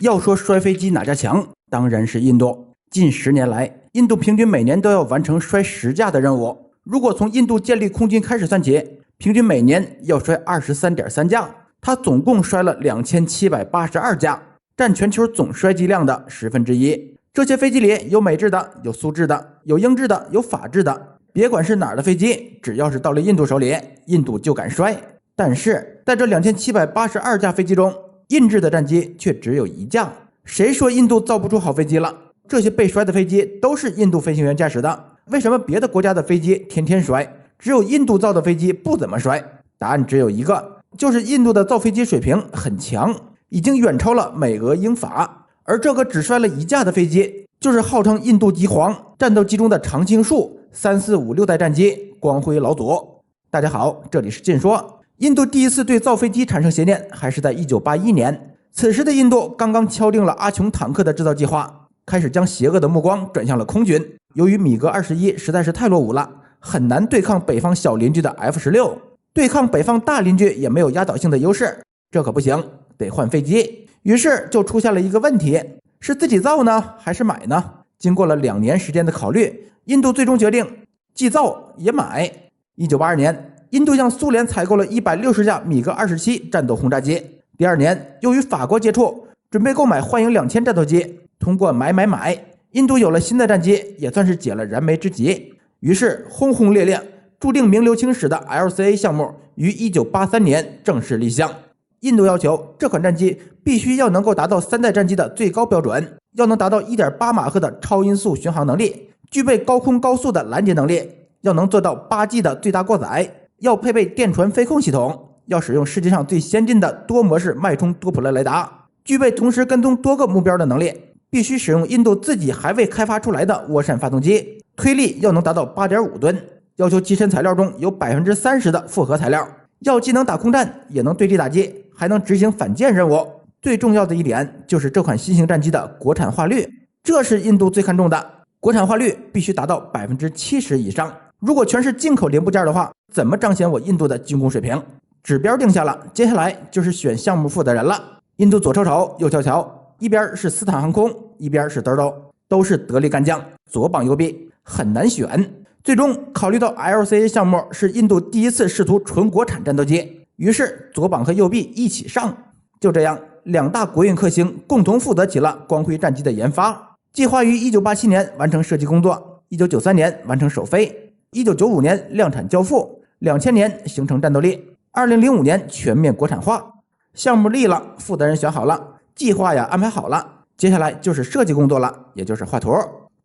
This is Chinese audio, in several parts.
要说摔飞机哪家强，当然是印度。近10年来，印度平均每年都要完成摔10架的任务。如果从印度建立空军开始算起，平均每年要摔23.3架，它总共摔了2782架，占全球总摔机量的1/10。这些飞机里有美制的，有苏制的，有英制的，有法制的。别管是哪儿的飞机，只要是到了印度手里，印度就敢摔。但是在这2782架飞机中，印制的战机却只有1架。谁说印度造不出好飞机了？这些被摔的飞机都是印度飞行员驾驶的，为什么别的国家的飞机天天摔，只有印度造的飞机不怎么摔？答案只有一个，就是印度的造飞机水平很强，已经远超了美俄英法。而这个只摔了1架的飞机，就是号称印度机皇战斗机中的常青树3456代战机光辉老祖。大家好，这里是劲说。印度第一次对造飞机产生邪念还是在1981年，此时的印度刚刚敲定了阿琼坦克的制造计划，开始将邪恶的目光转向了空军。由于米格21实在是太落伍了，很难对抗北方小邻居的 F-16， 对抗北方大邻居也没有压倒性的优势，这可不行，得换飞机。于是就出现了一个问题，是自己造呢还是买呢？经过了2年时间的考虑，印度最终决定既造也买。1982年，印度向苏联采购了160架米格27战斗轰炸机。第2年，又与法国接触，准备购买幻影2000战斗机。通过买，印度有了新的战机，也算是解了燃眉之急。于是轰轰烈烈，注定名留青史的 LCA 项目于1983年正式立项。印度要求这款战机必须要能够达到3代战机的最高标准，要能达到 1.8 马赫的超音速巡航能力，具备高空高速的拦截能力，要能做到8G 的最大过载，要配备电传飞控系统，要使用世界上最先进的多模式脉冲多普勒雷达，具备同时跟踪多个目标的能力，必须使用印度自己还未开发出来的涡扇发动机，推力要能达到 8.5 吨，要求机身材料中有 30% 的复合材料，要既能打空战，也能对地打击，还能执行反舰任务。最重要的一点就是这款新型战机的国产化率，这是印度最看重的，国产化率必须达到 70% 以上。如果全是进口零部件的话，怎么彰显我印度的军工水平？指标定下了，接下来就是选项目负责人了。印度左瞅瞅右瞧瞧，一边是斯坦航空，一边是德州，都是得力干将，左膀右臂，很难选。最终考虑到 LCA 项目是印度第一次试图纯国产战斗机，于是左膀和右臂一起上。就这样，2大国运克星共同负责起了光辉战机的研发。计划于1987年完成设计工作，1993年完成首飞，1995年量产交付，2000年形成战斗力，2005年全面国产化。项目立了，负责人选好了，计划安排好了，接下来就是设计工作了，也就是画图。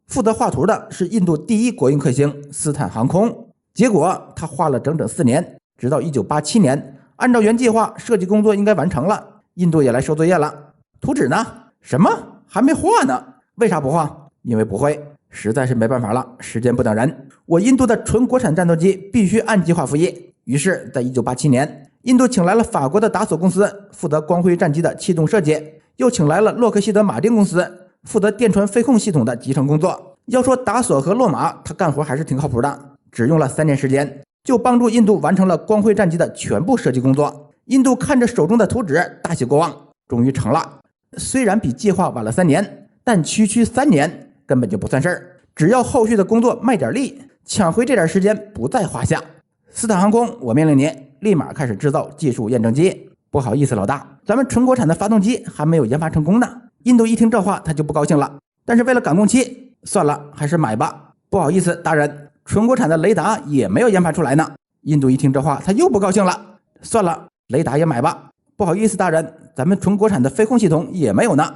负责画图的是印度第一国运克星斯坦航空。结果他画了整整4年，直到1987年，按照原计划设计工作应该完成了，印度也来收作业了。图纸呢？什么？还没画呢？为啥不画？因为不会，实在是没办法了，时间不等人，我印度的纯国产战斗机必须按计划服役。于是在1987年，印度请来了法国的达索公司负责光辉战机的气动设计，又请来了洛克希德马丁公司负责电传飞控系统的集成工作。要说达索和洛马他干活还是挺靠谱的，只用了3年时间就帮助印度完成了光辉战机的全部设计工作。印度看着手中的图纸大喜过望，终于成了。虽然比计划晚了3年，但区3年根本就不算事儿，只要后续的工作卖点力，抢回这点时间不在话下。斯坦航空，我命令你立马开始制造技术验证机。不好意思老大，咱们纯国产的发动机还没有研发成功呢。印度一听这话他就不高兴了，但是为了赶工期，算了，还是买吧。不好意思大人，纯国产的雷达也没有研发出来呢。印度一听这话他又不高兴了，算了，雷达也买吧。不好意思大人，咱们纯国产的飞控系统也没有呢。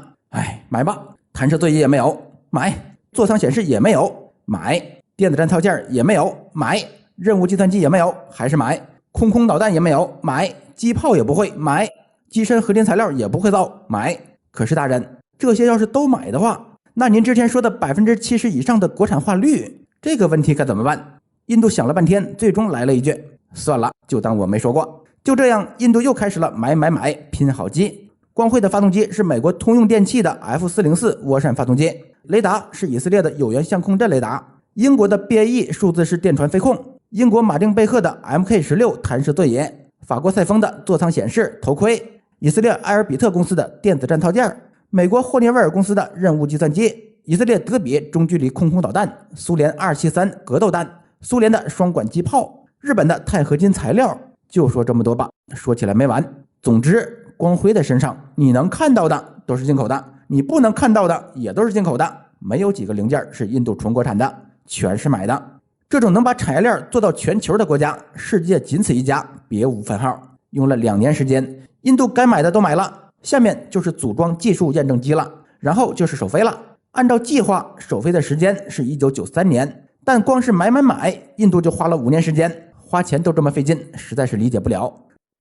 买吧。弹射座椅也没有，买。座舱显示也没有，买。电子战套件也没有，买。任务计算机也没有，还是买。空导弹也没有，买。机炮也不会，买。机身合金材料也不会造，买。可是大人，这些要是都买的话，那您之前说的 70% 以上的国产化率，这个问题该怎么办？印度想了半天，最终来了一句，算了，就当我没说过。就这样，印度又开始了买，拼好机。光辉的发动机是美国通用电气的 F404 涡扇发动机，雷达是以色列的有源相控阵雷达，英国的 BAE 数字式电传飞控，英国马丁贝克的 MK16 弹射座椅，法国赛风的座舱显示头盔，以色列埃尔比特公司的电子战套件，美国霍尼韦尔公司的任务计算机，以色列德比中距离空导弹，苏联273格斗弹，苏联的双管机炮，日本的钛合金材料，就说这么多吧，说起来没完。总之，光辉的身上你能看到的都是进口的，你不能看到的也都是进口的，没有几个零件是印度纯国产的，全是买的。这种能把产业链做到全球的国家，世界仅此一家，别无分号。用了2年时间，印度该买的都买了，下面就是组装技术验证机了，然后就是首飞了。按照计划，首飞的时间是1993年，但光是买，印度就花了5年时间，花钱都这么费劲，实在是理解不了。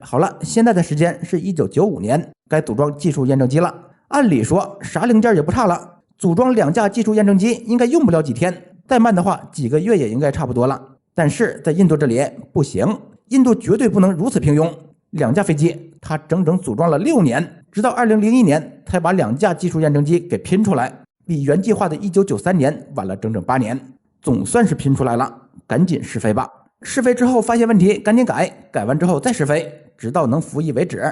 好了，现在的时间是1995年，该组装技术验证机了。按理说啥零件也不差了，组装2架技术验证机应该用不了几天，再慢的话几个月也应该差不多了。但是在印度这里不行，印度绝对不能如此平庸。2架飞机它整整组装了6年，直到2001年才把2架技术验证机给拼出来，比原计划的1993年晚了整整8年，总算是拼出来了，赶紧试飞吧。试飞之后发现问题赶紧改，改完之后再试飞，直到能服役为止。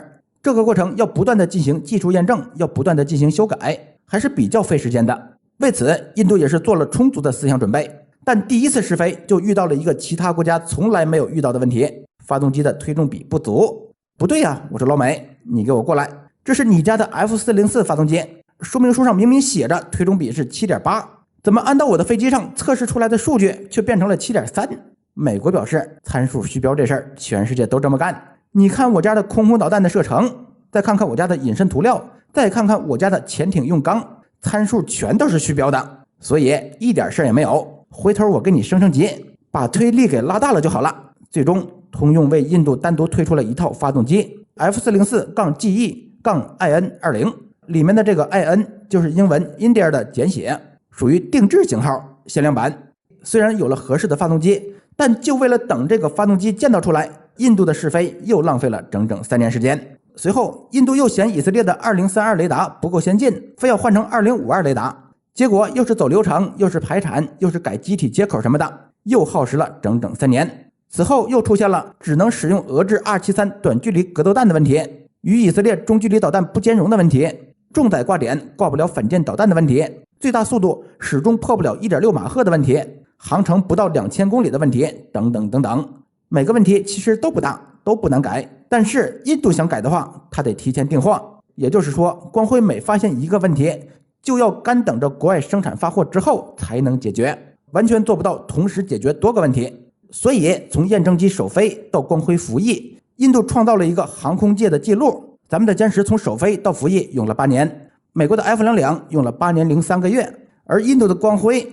这个过程要不断的进行技术验证，要不断的进行修改，还是比较费时间的。为此，印度也是做了充足的思想准备，但第一次试飞就遇到了一个其他国家从来没有遇到的问题，发动机的推重比不足。不对呀，我说老美，你给我过来，这是你家的 F404 发动机，说明书上明明写着推重比是 7.8， 怎么按到我的飞机上测试出来的数据却变成了 7.3？ 美国表示参数虚标这事儿全世界都这么干，你看我家的空导弹的射程，再看看我家的隐身涂料，再看看我家的潜艇用钢，参数全都是虚标的，所以一点事儿也没有，回头我给你升级，把推力给拉大了就好了。最终通用为印度单独推出了一套发动机 F404-GE-IN20， 里面的这个 IN 就是英文 India 的简写，属于定制型号限量版。虽然有了合适的发动机，但就为了等这个发动机建造出来，印度的试飞又浪费了整整3年时间。随后印度又嫌以色列的2032雷达不够先进，非要换成2052雷达，结果又是走流程，又是排产，又是改机体接口什么的，又耗时了整整3年。此后又出现了只能使用俄制273短距离格斗弹的问题，与以色列中距离导弹不兼容的问题，重载挂点挂不了反舰导弹的问题，最大速度始终破不了 1.6 马赫的问题，航程不到2000公里的问题，等等等等。每个问题其实都不大，都不难改，但是印度想改的话，它得提前订货，也就是说光辉每发现一个问题，就要干等着国外生产发货之后才能解决，完全做不到同时解决多个问题。所以从验证机首飞到光辉服役，印度创造了一个航空界的记录。咱们的歼10从首飞到服役用了8年，美国的 F-22用了8年零3个月，而印度的光辉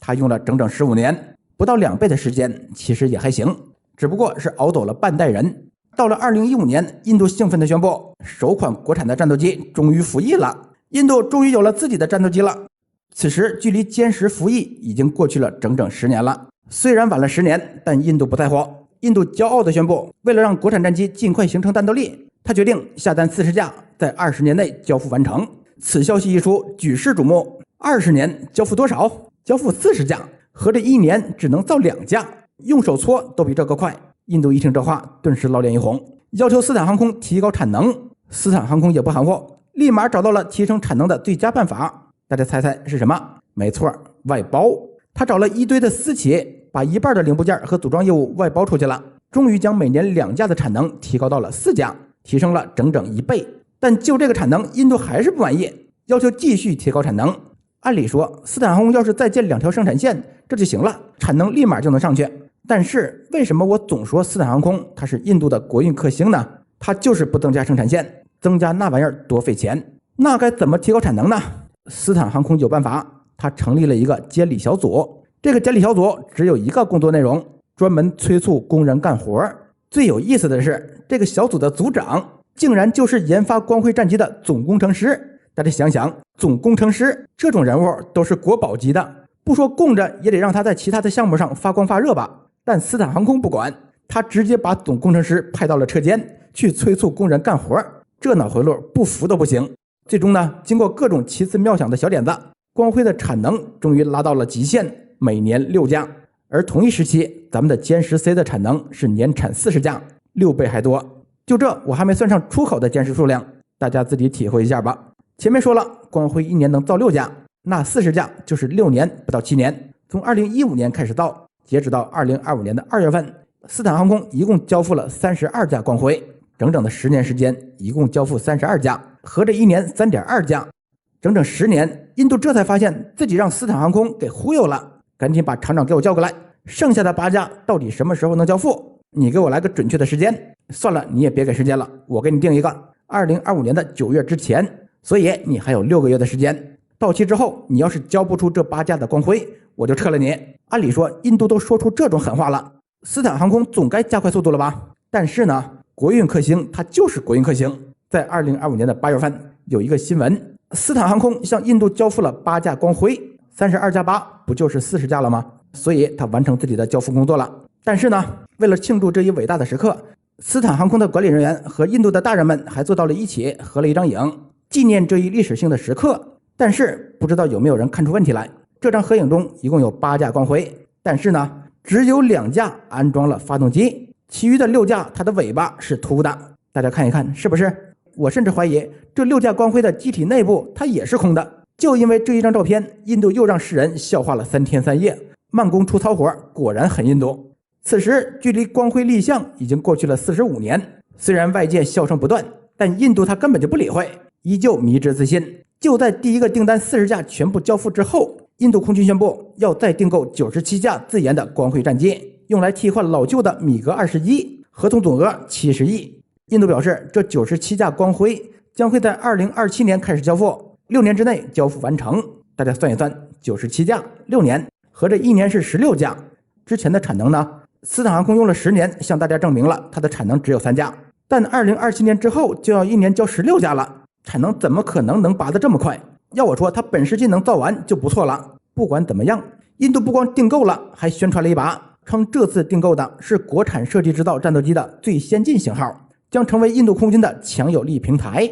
它用了整整15年，不到2倍的时间，其实也还行，只不过是熬走了半代人。到了2015年，印度兴奋地宣布，首款国产的战斗机终于服役了，印度终于有了自己的战斗机了。此时距离歼10服役已经过去了整整10年了。虽然晚了10年，但印度不在乎。印度骄傲地宣布，为了让国产战机尽快形成战斗力，他决定下单40架，在20年内交付完成。此消息一出，举世瞩目。20年交付多少？交付40架，合着1年只能造2架，用手搓都比这个快。印度一听这话，顿时老脸一红，要求斯坦航空提高产能。斯坦航空也不含糊，立马找到了提升产能的最佳办法。大家猜猜是什么？没错，外包。他找了一堆的私企，把一半的零部件和组装业务外包出去了，终于将每年2架的产能提高到了4架，提升了整整1倍。但就这个产能，印度还是不满意，要求继续提高产能。按理说，斯坦航空要是再建2条生产线，这就行了，产能立马就能上去。但是为什么我总说斯坦航空它是印度的国运克星呢？它就是不增加生产线，增加那玩意儿多费钱。那该怎么提高产能呢？斯坦航空有办法。他成立了一个监理小组，这个监理小组只有一个工作内容，专门催促工人干活。最有意思的是，这个小组的组长竟然就是研发光辉战机的总工程师。大家想想，总工程师这种人物都是国宝级的，不说供着也得让他在其他的项目上发光发热吧。但斯坦航空不管，他直接把总工程师派到了车间去催促工人干活，这脑回路不服都不行。最终呢，经过各种奇思妙想的小点子，光辉的产能终于拉到了极限，每年6架。而同一时期，咱们的歼10C 的产能是年产40架，6倍还多。就这我还没算上出口的歼10数量，大家自己体会一下吧。前面说了，光辉一年能造6架，那40架就是6年不到7年。从2015年开始造，截止到2025年的2月份，斯坦航空一共交付了32架光辉，整整的10年时间，一共交付32架，合着一年3.2架。整整10年，印度这才发现自己让斯坦航空给忽悠了，赶紧把厂长给我叫过来，剩下的8架到底什么时候能交付？你给我来个准确的时间。算了，你也别给时间了，我给你定一个2025年的9月之前，所以你还有6个月的时间。到期之后，你要是交不出这8架的光辉，我就撤了你。按理说，印度都说出这种狠话了，斯坦航空总该加快速度了吧？但是呢，国运克星它就是国运克星。在2025年的8月份，有一个新闻，斯坦航空向印度交付了8架光辉，32加8不就是40架了吗？所以他完成自己的交付工作了。但是呢，为了庆祝这一伟大的时刻，斯坦航空的管理人员和印度的大人们还坐到了一起，合了一张影，纪念这一历史性的时刻。但是不知道有没有人看出问题来，这张合影中一共有8架光辉，但是呢，只有2架安装了发动机，其余的6架它的尾巴是凸的。大家看一看是不是？我甚至怀疑这6架光辉的机体内部它也是空的。就因为这一张照片，印度又让世人笑话了3天3夜，慢工出糙活，果然很印度。此时距离光辉立项已经过去了45年，虽然外界笑声不断，但印度他根本就不理会，依旧迷之自信。就在第一个订单40架全部交付之后，印度空军宣布要再订购97架自研的光辉战机，用来替换老旧的米格21，合同总额70亿。印度表示，这97架光辉将会在2027年开始交付，6年之内交付完成。大家算一算，97架6年，合着1年是16架。之前的产能呢，斯坦航空用了10年向大家证明了它的产能只有3架，但2027年之后就要1年交16架了，产能怎么可能拔得这么快？要我说，它本世纪能造完就不错了。不管怎么样，印度不光订购了，还宣传了一把，称这次订购的是国产设计制造战斗机的最先进型号，将成为印度空军的强有力平台。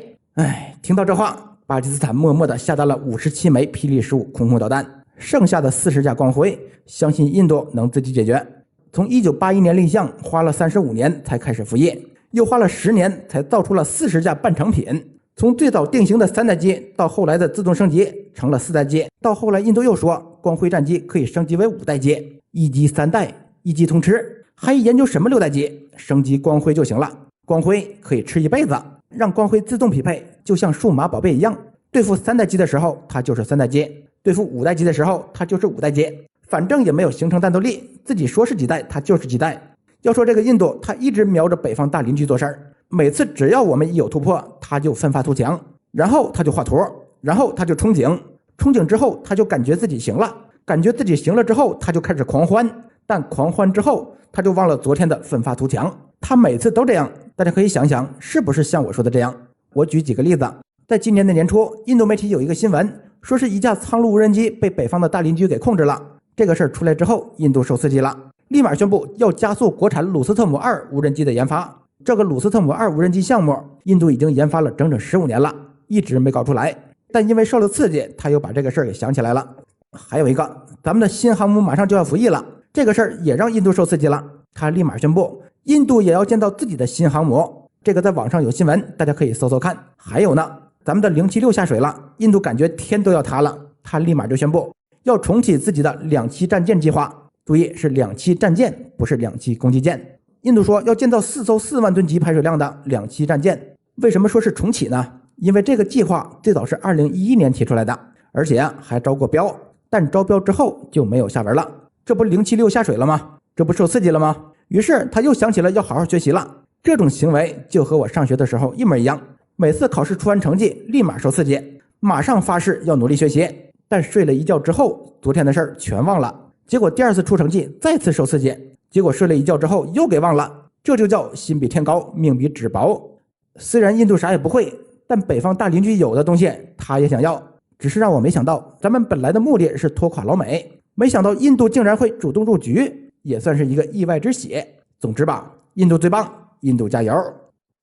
听到这话，巴基斯坦默默地下单了57枚霹雳15空空导弹，剩下的40架光辉，相信印度能自己解决。从1981年立项，花了35年才开始服役，又花了10年才造出了40架半成品。从最早定型的3代机，到后来的自动升级成了4代机，到后来印度又说光辉战机可以升级为5代机，1机3代，1机通吃，还研究什么6代机，升级光辉就行了。光辉可以吃一辈子，让光辉自动匹配，就像数码宝贝一样，对付3代机的时候它就是3代机，对付5代机的时候它就是5代机，反正也没有形成战斗力，自己说是几代它就是几代。要说这个印度，它一直瞄着北方大邻居做事儿，每次只要我们一有突破，他就奋发图强，然后他就画图，然后他就憧憬，憧憬之后他就感觉自己行了，感觉自己行了之后他就开始狂欢，但狂欢之后他就忘了昨天的奋发图强。他每次都这样，大家可以想想是不是像我说的这样。我举几个例子，在今年的年初，印度媒体有一个新闻，说是一架苍鹭无人机被北方的大邻居给控制了。这个事儿出来之后，印度受刺激了，立马宣布要加速国产鲁斯特姆2无人机的研发。这个鲁斯特姆2无人机项目，印度已经研发了整整15年了，一直没搞出来。但因为受了刺激，他又把这个事儿给想起来了。还有一个，咱们的新航母马上就要服役了，这个事儿也让印度受刺激了，他立马宣布印度也要建造自己的新航母。这个在网上有新闻，大家可以搜搜看。还有呢，咱们的076下水了，印度感觉天都要塌了，他立马就宣布要重启自己的2栖战舰计划。注意，是2栖战舰，不是2栖攻击舰。印度说要建造4艘4万吨级排水量的2栖战舰。为什么说是重启呢？因为这个计划最早是2011年提出来的，而且还招过标，但招标之后就没有下文了。这不076下水了吗？这不受刺激了吗？于是他又想起了要好好学习了。这种行为就和我上学的时候一模一样，每次考试出完成绩立马受刺激，马上发誓要努力学习，但睡了一觉之后，昨天的事儿全忘了，结果第2次出成绩再次受刺激，结果睡了一觉之后又给忘了，这就叫心比天高，命比纸薄。虽然印度啥也不会，但北方大邻居有的东西他也想要，只是让我没想到，咱们本来的目的是拖垮老美，没想到印度竟然会主动入局，也算是一个意外之喜。总之吧，印度最棒，印度加油。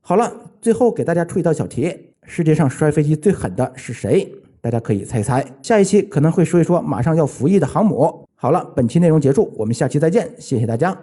好了，最后给大家出一道小题，世界上摔飞机最狠的是谁？大家可以猜一猜。下一期可能会说一说马上要服役的航母。好了，本期内容结束，我们下期再见，谢谢大家。